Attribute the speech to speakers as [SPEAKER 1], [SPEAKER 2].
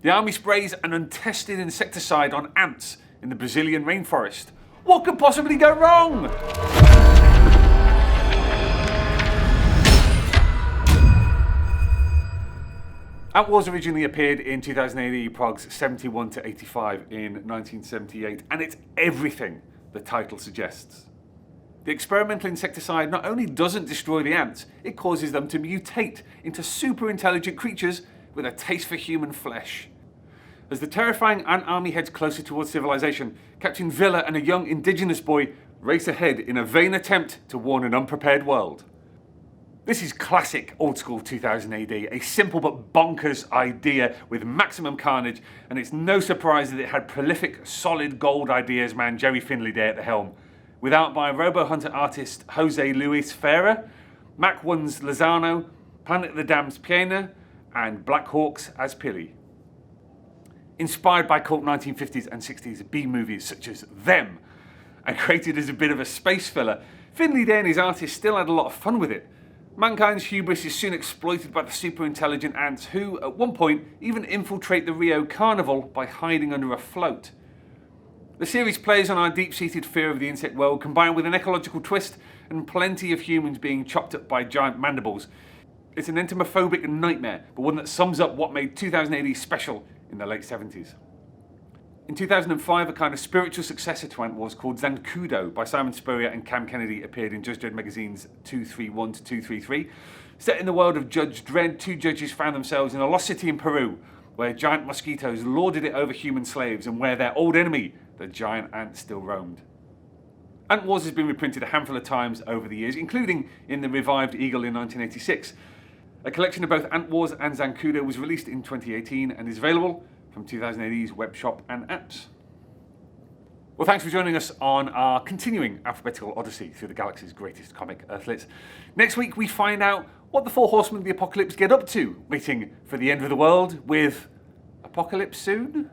[SPEAKER 1] The army sprays an untested insecticide on ants in the Brazilian rainforest. What could possibly go wrong? Ant Wars originally appeared in 2000 AD Prog's 71 to 85 in 1978, and it's everything the title suggests. The experimental insecticide not only doesn't destroy the ants, it causes them to mutate into super intelligent creatures with a taste for human flesh. As the terrifying ant army heads closer towards civilization, Captain Villa and a young indigenous boy race ahead in a vain attempt to warn an unprepared world. This is classic old-school 2000 AD, a simple but bonkers idea with maximum carnage, and it's no surprise that it had prolific, solid gold ideas man Gerry Finley-Day at the helm. With art by Robo-Hunter artist José Luis Ferrer, Mach 1's Lozano, Planet of the Damned's Pena, and Black Hawk's Azpiri. Inspired by cult 1950s and 60s B-movies such as Them, and created as a bit of a space filler, Finley-Day and his artists still had a lot of fun with it. Mankind's hubris is soon exploited by the super-intelligent ants who, at one point, even infiltrate the Rio Carnival by hiding under a float. The series plays on our deep-seated fear of the insect world, combined with an ecological twist and plenty of humans being chopped up by giant mandibles. It's an entomophobic nightmare, but one that sums up what made 2000 AD special in the late 70s. In 2005, a kind of spiritual successor to Ant Wars called Zancudo by Simon Spurrier and Cam Kennedy appeared in Judge Dredd magazine's 231 to 233. Set in the world of Judge Dredd, two judges found themselves in a lost city in Peru, where giant mosquitoes lorded it over human slaves and where their old enemy, the giant ant, still roamed. Ant Wars has been reprinted a handful of times over the years, including in the revived Eagle in 1986. A collection of both Ant Wars and Zancudo was released in 2018 and is available from 2000 AD's web shop and apps. Well, thanks for joining us on our continuing alphabetical odyssey through the galaxy's greatest comic earthlets. Next week we find out what the four horsemen of the apocalypse get up to, waiting for the end of the world with Apocalypse Soon?